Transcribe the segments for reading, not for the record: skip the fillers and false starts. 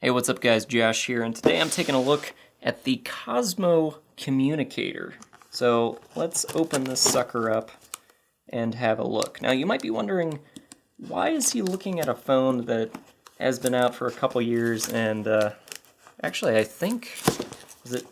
Hey, what's up guys, Josh here, and today I'm taking a look at the Cosmo Communicator. So let's open this sucker up and have a look. Now you might be wondering, why is he looking at a phone that has been out for a couple years and actually I think, was it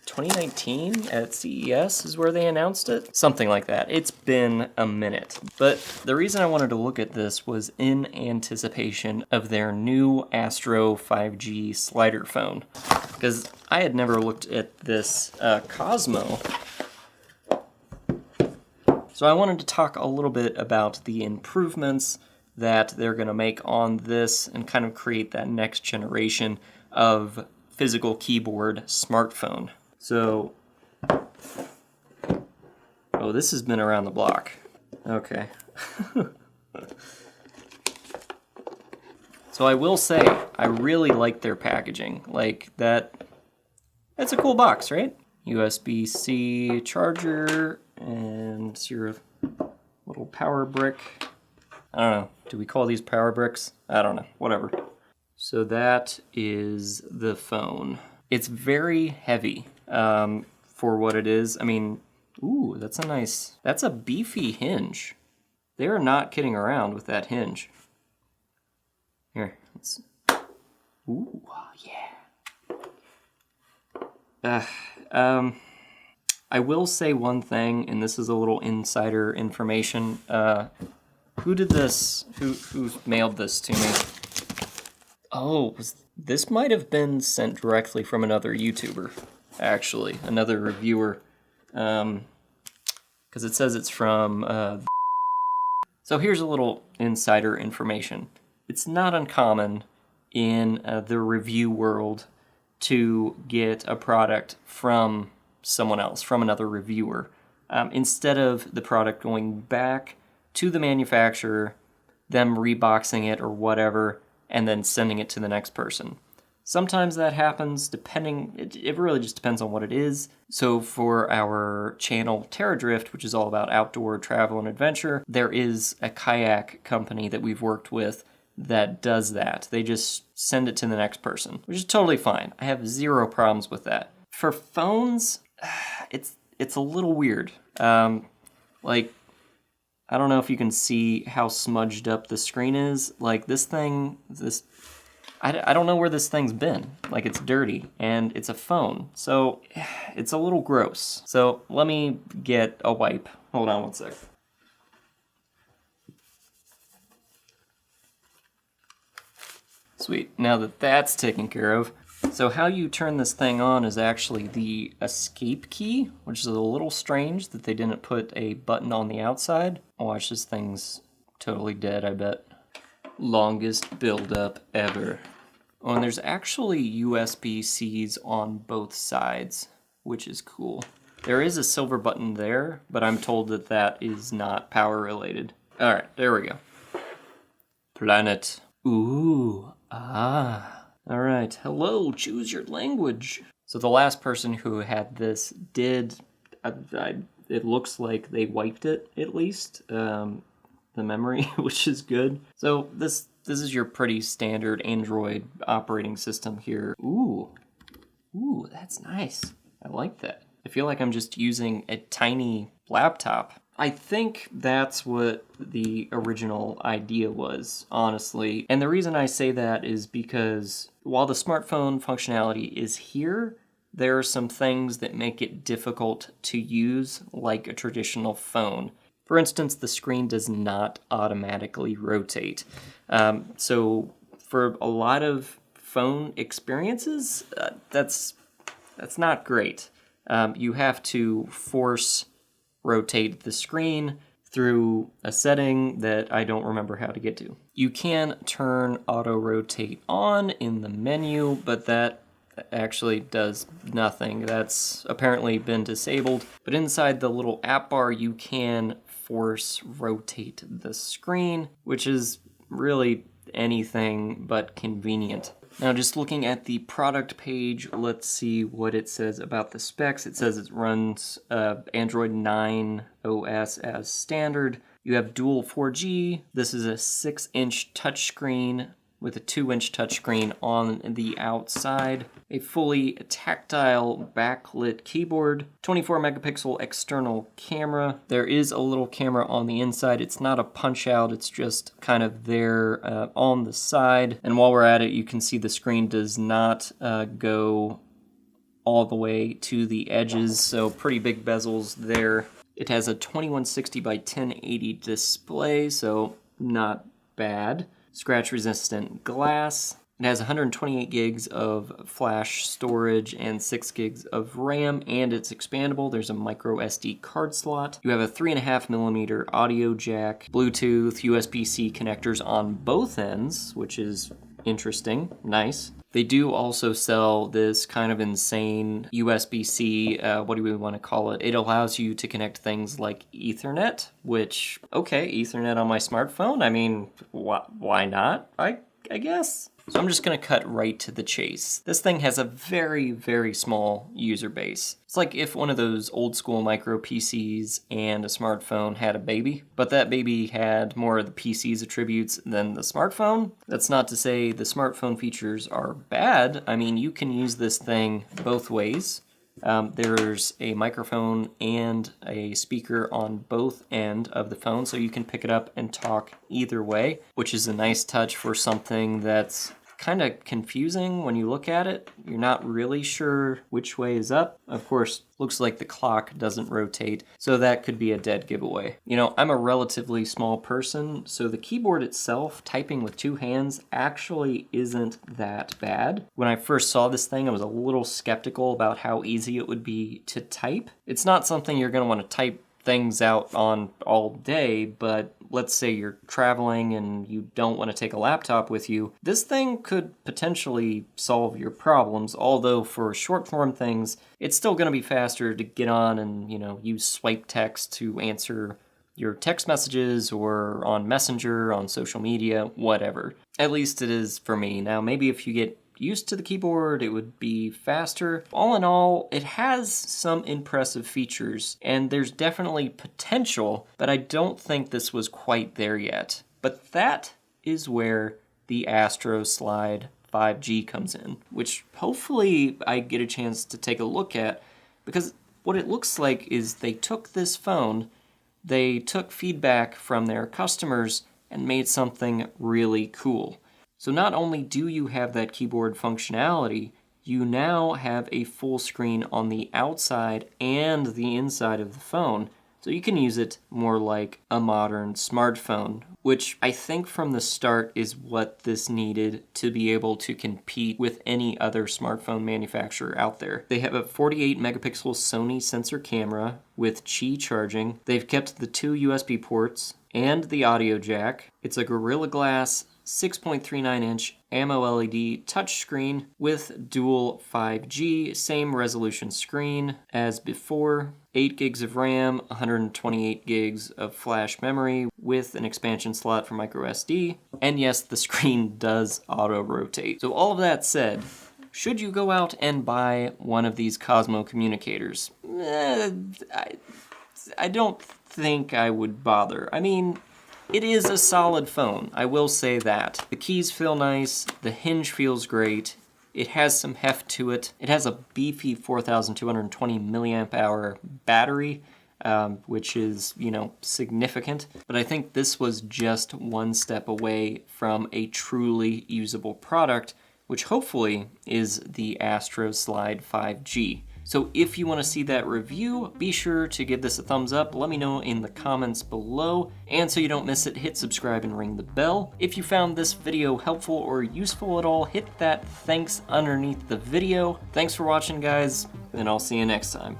2019 at CES is where they announced it? Something like that. It's been a minute. But the reason I wanted to look at this was in anticipation of their new Astro 5G slider phone. Because I had never looked at this Cosmo. So I wanted to talk a little bit about the improvements that they're going to make on this and kind of create that next generation of physical keyboard smartphone. So, oh, this has been around the block. Okay. So I will say, I really like their packaging. Like, that's a cool box, right? USB-C charger, and your little power brick. I don't know, do we call these power bricks? I don't know, whatever. So that is the phone. It's very heavy for what it is. I mean, ooh, that's a beefy hinge. They're not kidding around with that hinge. Here, ooh, yeah. I will say one thing, and this is a little insider information. Who did this? Who mailed this to me? Oh, this might have been sent directly from another YouTuber, actually, another reviewer, because it says it's from. So here's a little insider information. It's not uncommon in the review world to get a product from someone else, from another reviewer, instead of the product going back to the manufacturer, them reboxing it or whatever, and then sending it to the next person. Sometimes that happens depending, it really just depends on what it is. So for our channel Terra Drift, which is all about outdoor travel and adventure, there is a kayak company that we've worked with that does that. They just send it to the next person, which is totally fine. I have zero problems with that. For phones, it's a little weird. Like, I don't know if you can see how smudged up the screen is. Like this thing, I don't know where this thing's been. Like it's dirty and it's a phone. So it's a little gross. So let me get a wipe. Hold on one sec. Sweet, now that that's taken care of. So how you turn this thing on is actually the escape key, which is a little strange that they didn't put a button on the outside. Oh, watch, this thing's totally dead, I bet. Longest build-up ever. Oh, and there's actually USB-Cs on both sides, which is cool. There is a silver button there, but I'm told that that is not power related. All right, there we go. Planet. Ooh, ah. All right, hello, choose your language. So the last person who had this did, it looks like they wiped it at least, the memory, which is good. So this is your pretty standard Android operating system here. Ooh, that's nice. I like that. I feel like I'm just using a tiny laptop. I think that's what the original idea was, honestly. And the reason I say that is because while the smartphone functionality is here, there are some things that make it difficult to use like a traditional phone. For instance, the screen does not automatically rotate. So for a lot of phone experiences, that's not great. You have to force rotate the screen through a setting that I don't remember how to get to. You can turn auto rotate on in the menu, but that actually does nothing. That's apparently been disabled. But inside the little app bar, you can force rotate the screen, which is really anything but convenient. Now, just looking at the product page, let's see what it says about the specs. It says it runs Android 9 OS as standard. You have dual 4G. This is a 6-inch touchscreen with a 2-inch touchscreen on the outside, a fully tactile backlit keyboard, 24 megapixel external camera. There is a little camera on the inside. It's not a punch out, it's just kind of there on the side. And while we're at it, you can see the screen does not go all the way to the edges, so pretty big bezels there. It has a 2160 by 1080 display, so not bad. Scratch resistant glass. It has 128 gigs of flash storage and 6 gigs of RAM, and it's expandable. There's a micro SD card slot. You have a 3.5mm audio jack, Bluetooth, USB-C connectors on both ends, which is interesting, nice. They do also sell this kind of insane USB-C, what do we want to call it? It allows you to connect things like Ethernet, which, okay, Ethernet on my smartphone, I mean, why not? I guess. So I'm just going to cut right to the chase. This thing has a very, very small user base. It's like if one of those old school micro PCs and a smartphone had a baby, but that baby had more of the PC's attributes than the smartphone. That's not to say the smartphone features are bad. I mean, you can use this thing both ways. There's a microphone and a speaker on both end of the phone, so you can pick it up and talk either way, which is a nice touch for something that's kind of confusing when you look at it. You're not really sure which way is up. Of course, looks like the clock doesn't rotate, so that could be a dead giveaway. You know, I'm a relatively small person, so the keyboard itself, typing with 2 hands, actually isn't that bad. When I first saw this thing, I was a little skeptical about how easy it would be to type. It's not something you're going to want to type things out on all day, but let's say you're traveling and you don't want to take a laptop with you, this thing could potentially solve your problems, although for short form things, it's still going to be faster to get on and, you know, use swipe text to answer your text messages or on Messenger, on social media, whatever. At least it is for me. Now, maybe if you get used to the keyboard, it would be faster. All in all, it has some impressive features, and there's definitely potential, but I don't think this was quite there yet. But that is where the Astro Slide 5G comes in, which hopefully I get a chance to take a look at, because what it looks like is they took this phone, they took feedback from their customers, and made something really cool. So not only do you have that keyboard functionality, you now have a full screen on the outside and the inside of the phone. So you can use it more like a modern smartphone, which I think from the start is what this needed to be able to compete with any other smartphone manufacturer out there. They have a 48 megapixel Sony sensor camera with Qi charging. They've kept the 2 USB ports and the audio jack. It's a Gorilla Glass 6.39-inch AMO LED touchscreen with dual 5G, same resolution screen as before, 8 gigs of RAM, 128 gigs of flash memory with an expansion slot for micro SD, and yes, the screen does auto-rotate. So all of that said, should you go out and buy one of these Cosmo Communicators? I don't think I would bother. I mean, it is a solid phone, I will say that. The keys feel nice, the hinge feels great, it has some heft to it. It has a beefy 4,220 milliamp hour battery, which is, you know, significant. But I think this was just one step away from a truly usable product, which hopefully is the Astro Slide 5G. So if you want to see that review, be sure to give this a thumbs up. Let me know in the comments below. And so you don't miss it, hit subscribe and ring the bell. If you found this video helpful or useful at all, hit that thanks underneath the video. Thanks for watching, guys, and I'll see you next time.